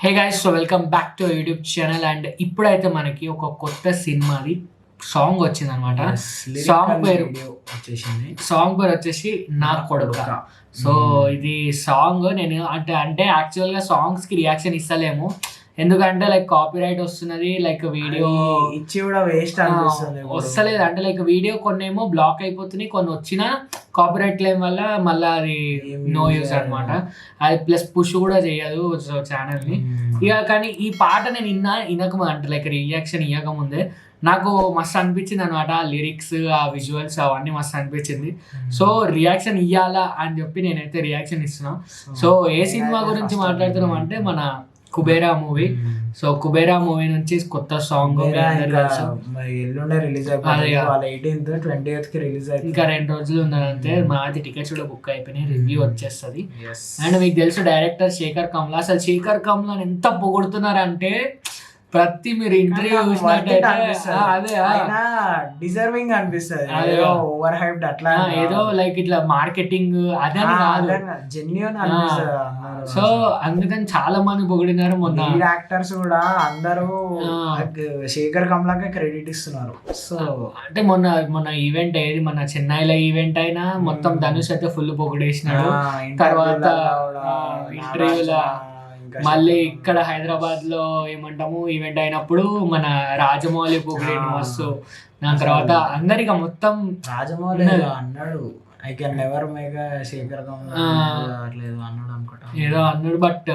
Hey guys, so welcome back to YouTube channel. And ఇప్పుడైతే మనకి ఒక కొత్త సినిమాది సాంగ్ వచ్చింది అనమాట. సాంగ్ పేరు వచ్చేసి నా కొడుక. సో ఇది సాంగ్ నేను అంటే యాక్చువల్గా సాంగ్స్కి రియాక్షన్ ఇస్తలేము, ఎందుకంటే లైక్ కాపీ రైట్ వస్తున్నది, లైక్ వీడియో ఇచ్చి కూడా వేస్ట్ వస్తలేదు. అంటే లైక్ వీడియో కొన్ని ఏమో బ్లాక్ అయిపోతున్నాయి, కొన్ని వచ్చినా కాపీ రైట్ క్లెయిమ్ వల్ల మళ్ళీ అది నో యూస్ అనమాట. అది ప్లస్ పుష్ కూడా చేయదు ఛానల్ని. ఇక కానీ ఈ పాట నేను వినకముందు అంటే లైక్ రియాక్షన్ ఇవ్వకముందే నాకు మస్తు అనిపించింది అనమాట. ఆ లిరిక్స్, ఆ విజువల్స్ అవన్నీ మస్తు అనిపించింది. సో రియాక్షన్ ఇవ్వాలా అని చెప్పి నేనైతే రియాక్షన్ ఇస్తున్నాను. సో ఏ సినిమా గురించి మాట్లాడుతున్నాం అంటే మన Kubera movie. So Kubera movie నుంచి కొత్త సాంగ్ రిలీజ్ రిలీజ్ ఇంకా 2 రోజులు ఉన్నదంటే మాది టికెట్స్ కూడా బుక్ అయిపోయినాయి, రివ్యూ వచ్చేస్తుంది. అండ్ మీకు తెలుసు డైరెక్టర్ శేఖర్ కమ్లా. అసలు శేఖర్ కమ్లా ఎంత పొగుడుతున్నారంటే ప్రతి మీరు ఇంటర్వ్యూ చూసినట్టయితే అదే డిజర్వింగ్ అనిపిస్తుంది. ఓవర్ హైప్డ్ అట్లా ఏదో లైక్ ఇట్లా మార్కెటింగ్ అదే కాదు, జెన్యూన్. సో అందుకని చాలా మంది పొగిడినారు. మొన్న యాక్టర్స్ కూడా అందరూ శేఖర్ కమ్లాకే క్రెడిట్ ఇస్తున్నారు. సో అంటే మొన్న ఈవెంట్ ఏది మన చెన్నైలో ఈవెంట్ అయినా మొత్తం ధనుష్ అయితే ఫుల్ పొగిడేసినాడు. తర్వాత ఇంటర్వ్యూలో మళ్ళీ ఇక్కడ హైదరాబాద్ లో ఏమంటాము ఈవెంట్ అయినప్పుడు మన రాజమౌళి పొగిడేటి మస్తు. దాని తర్వాత అందరిగా మొత్తం రాజమౌళి అన్నాడు I can never make Shekhar Kammula అన్నాడు అనుకుంటా, ఏదో అన్నాడు. బట్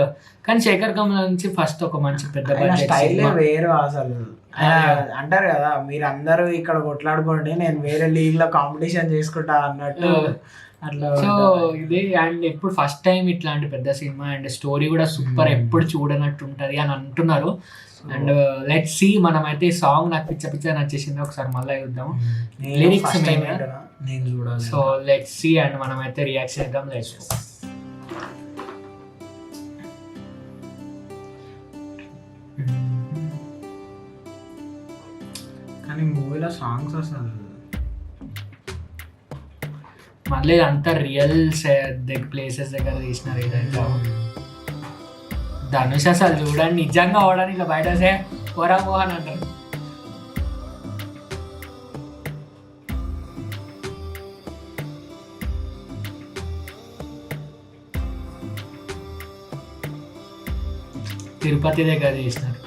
కానీ శేఖర్ కమ్లా నుంచి ఫస్ట్ ఒక మంచి పెద్ద స్టైల్ వేరు అసలు. అంటారు కదా మీరు అందరూ ఇక్కడ కొట్లాడుకోండి, నేను వేరే లీగ్ లో కాంపిటీషన్ చేసుకుంటా అన్నట్టు. సో ఇది అండ్ ఎప్పుడు ఫస్ట్ టైం ఇట్లాంటి పెద్ద సినిమా అండ్ స్టోరీ కూడా సూపర్, ఎప్పుడు చూడనట్టు ఉంటది అని అంటున్నారు. And let's see. మనమైతే ఈ సాంగ్ నాకు పిచ్చ నచ్చేసింది, ఒకసారి మళ్ళీ చూద్దాం. లిరిక్స్ నేను చూడాలి. సో లెట్స్ సీ అండ్ మనమైతే రియాక్షన్ ఇద్దాం. Let's go. కానీ మూవీలో సాంగ్స్ అసలు మళ్ళీ అంతా రియల్ ప్లేసెస్ దగ్గర తీసినారు. ఇదైతే ధనుష్ అసలు చూడండి నిజంగా అవడానికి ఇట్లా బయట పోరా మోహన్ అంటారు. తిరుపతి దగ్గర తీసినారు.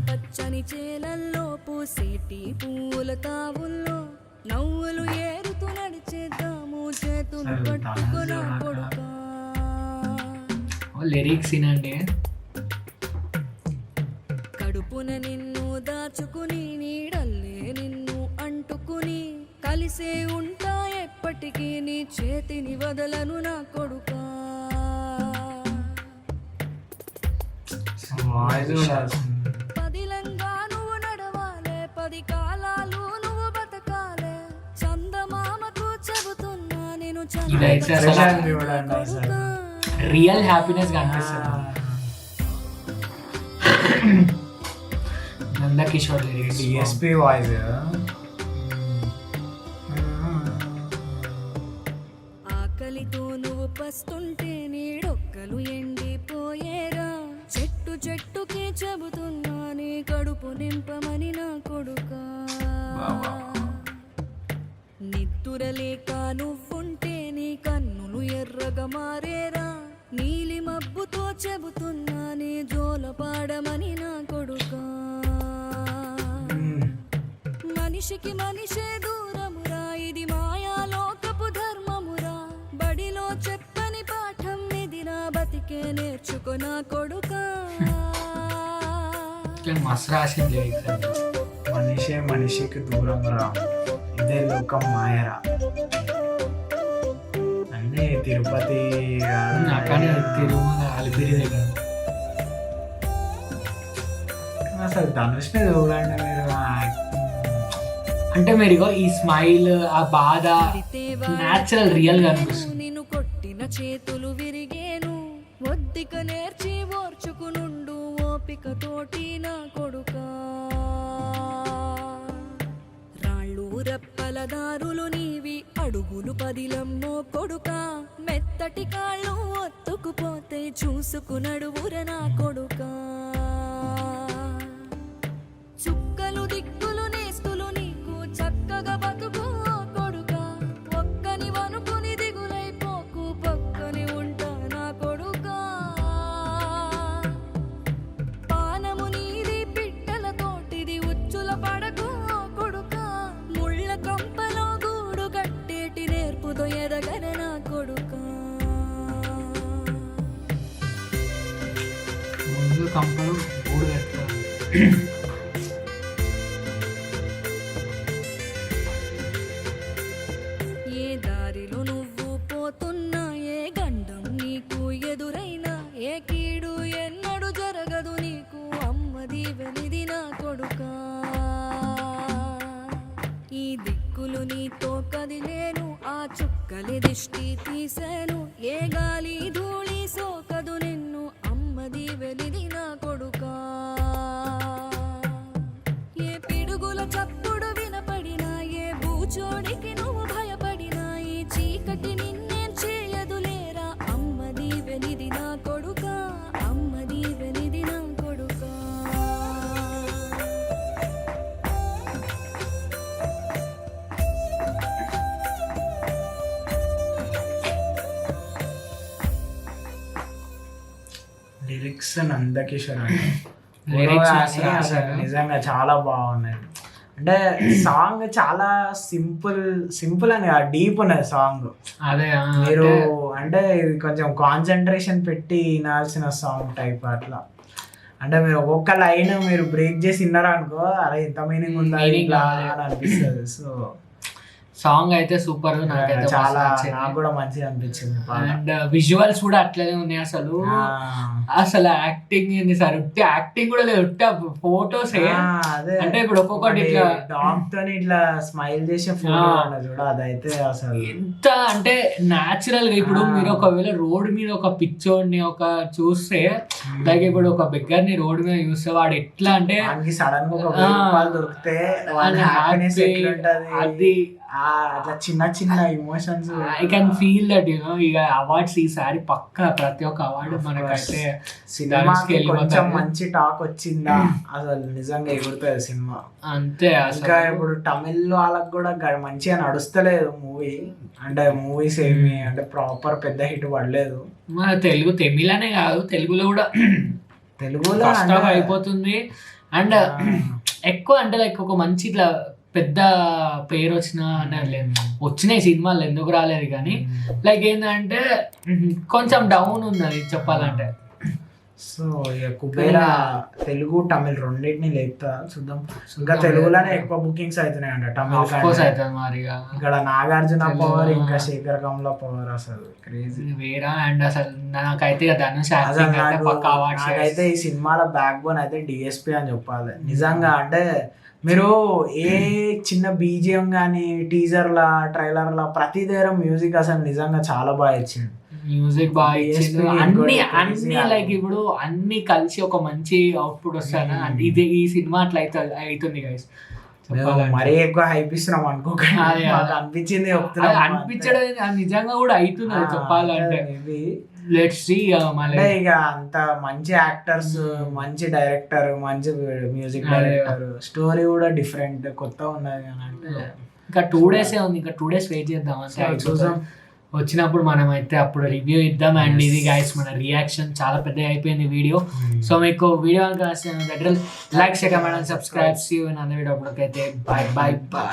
పచ్చని చేలల్లో పూసేటి పూల తావుల్లో నవ్వులు ఏరుతూ నడిచేద్దాము చేతులు పట్టుకున్న కొడుకా. లిరిక్స్ వినండి. కడుపున నిన్ను దాచుకుని నీడల్లే నిన్ను అంటుకుని కలిసే ఉంటా ఎప్పటికీ నీ చేతిని వదలను నా కొడుకా. పదిలంగా నువ్వు నడవాలే, 10 కాలాలు నువ్వు బతకాలే, చందమామకు చెబుతున్నా నేను రియల్ హ్యాపీనెస్ కనిపిస్తుంది. Nandakishore lyrics, DSP voice. ఆకలితో నువ్వు పస్తుంటే నీడొక్కలు ఎండిపోయేరా, చెట్టుకే చెబుతున్నా నీ కడుపు నింపమని నా కొడుకా. నిద్దురలేక నువ్వుంటే నీ కన్నులు ఎర్రగా మారేరా, నీలి మబ్బుతో చెబుతున్నా నీ జోల పాడమని నా కొడుకా. మనిషికి మనిషే దూరమురా, ఇది మాయాలోకపు ధర్మమురా, బడిలో చెప్పని పాఠం ఇది నా బతికే నేర్చుకో నా కొడుకా. మనిషే మనిషికి దూరం రా, ఇదే లోకం మాయరా. అన్నీ తిరుపతి తిరుమల అలిపిరి దగ్గర. అసలు ధనుష్ని చూడండి మీరు. అంటే మీరు ఈ స్మైల్, ఆ బాధ న్యాచురల్ రియల్ గా అనిపిస్తుంది. నిన్ను కొట్టిన చేతులు విరిగేను, ఒద్దిక నేర్చి ఓర్చుకునుండు ఓపిక తోటి నా కొడుకా. రాళ్ళు రెప్పల దారులు నీవి, అడుగులు పదిలమ్మో కొడుకా, మెత్తటి కాళ్ళు ఒత్తుకుపోతే చూసుకునడువుర నా కొడుకా. కొడుకా ముందు కంపలు మూడు పెడతారు. ఏ దారిలో నువ్వు పోతున్నా ఏ గండం నీకు ఎదురైనా ఏ కీడు ఎన్నడు జరగదు నీకు అమ్మది వెలిది నా కొడుకా ఈ దిక్కులు నీతో కదిలేను ఆ చుక్కలి దిష్టి తీసేను ఏ గాలి ధూళి సోకదు నిన్ను అమ్మది వెలిది నా కొడుకా ఏ పిడుగుల చప్పుడు వినపడినా ఏ బూచోడికి నువ్వు భయపడినా ఈ చీకటి నిన్నేం చేయదులేరా అమ్మది వెలిది నా కొడుకా అమ్మది వెలిది నా కొడుకా లిరిక్స్ నందకిషోర్ అండి. Lyrics అసలు అసలు నిజంగా చాలా బాగున్నాయి. అంటే సాంగ్ చాలా సింపుల్ అని డీప్ ఉన్నది సాంగ్. అదే మీరు అంటే ఇది కొంచెం కాన్సన్ట్రేషన్ పెట్టి వినాల్సిన సాంగ్ టైప్ అట్లా. అంటే మీరు ఒక్కొక్క లైన్ మీరు బ్రేక్ చేసి విన్నారు అనుకో, అరే ఇంత మీనింగ్ ఉందా ఇట్లా అని అనిపిస్తుంది. సో సాంగ్ అయితే సూపర్, నాకైతే చాలా నాకు కూడా మంచిగా అనిపించింది. అండ్ విజువల్స్ కూడా అట్లనే ఉన్నాయి. అసలు యాక్టింగ్ ఏంది సార్, ఉట్టి యాక్టింగ్ కూడా లేదు, ఉట్టి ఫోటోస్. అదే అంటే ఇప్పుడు ఒక్కొక్కటి ఇట్లా డాగ్ తో ఇట్లా స్మైల్ చేసే ఫోటో చూడ, అదైతే అసలు ఎంత అంటే న్యాచురల్ గా. ఇప్పుడు మీరు ఒకవేళ రోడ్ మీద ఒక పిక్చర్ని ఒక చూస్తే, లైక్ ఇప్పుడు ఒక బెగ్గర్ ని రోడ్ మీద చూస్తే వాడు ఎట్లా అంటే సడన్ గా ఒక 1000 రూపాయలు దొరికితే వాడి హ్యాపీనెస్ ఎట్లుంటది, అది అట్లా చిన్న చిన్న emotions. I can feel that you know. ఇక అవార్డ్స్ ఈసారి పక్క ప్రతి ఒక్క అవార్డు మనకైతే సినిమాకి కొంచెం మంచి టాక్ వచ్చిందా అసలు నిజంగా ఎగురుతుంది సినిమా అంతే. ఇంకా ఇప్పుడు తమిళ్ వాళ్ళకి కూడా మంచిగా నడుస్తలేదు మూవీ. అంటే మూవీస్ ఏమి అంటే ప్రాపర్ పెద్ద హిట్ పడలేదు. మన తమిళనే కాదు, తెలుగులో కూడా తెలుగులో అయిపోతుంది. అండ్ ఎక్కువ అంటే లైక్ ఒక మంచి ఇట్లా పెద్ద పేరు వచ్చిన అనేది లేదు. వచ్చినాయి సినిమాలు, ఎందుకు రాలేదు కానీ లైక్ ఏంటంటే కొంచెం డౌన్ ఉన్నది చెప్పాలంటే. సో ఇక కుబేరా తెలుగు తమిళ్ రెండింటిని లేపుతా చూద్దాం. ఇంకా తెలుగులోనే ఎక్కువ బుకింగ్స్ అవుతున్నాయి అంట తమిళ. మరి ఇక్కడ నాగార్జున పవర్ ఇంకా శేఖర్ కమల పవర్ అసలు క్రేజీ వేరా. అండ్ అసలు నాకైతే ధనుష్ నాకైతే ఈ సినిమాల బ్యాక్ బోన్ అయితే డిఎస్పి అని చెప్పాలి నిజంగా. అంటే మీరు ఏ చిన్న బీజిఎం కానీ టీజర్లా ట్రైలర్లా ప్రతి దగ్గర మ్యూజిక్ అసలు నిజంగా చాలా బాగా ఇచ్చింది. మ్యూజిక్ బాగా ఇచ్చింది. అన్ని లైక్ ఇప్పుడు అన్ని కలిసి ఒక మంచి అవుట్పుట్ వస్తాను. ఇది ఈ సినిమా అట్లా అవుతుంది గైస్. మరీ ఎక్కువ హైప్ ఇస్తున్నాం అనుకోకండి, అనిపించింది అనిపించడం నిజంగా కూడా అవుతుంది చెప్పాలంటే. Let's see. ఇక అంత మంచి యాక్టర్స్, మంచి డైరెక్టర్, మంచి మ్యూజిక్ డైరెక్టర్, స్టోరీ కూడా డిఫరెంట్ కొత్త ఉన్నది అంటే ఇంకా 2 days ఉంది. ఇంకా 2 days వెయిట్ చేద్దాం అంటే చూద్దాం. వచ్చినప్పుడు మనం అయితే అప్పుడు రివ్యూ ఇద్దాం. అండ్ ఇది గైస్ మన రియాక్షన్ చాలా పెద్దగా అయిపోయింది వీడియో. సో మీకు వీడియో కనుక దగ్గర like, share, comment, subscribe. See you in another video. అప్పటికైతే బై బై బై.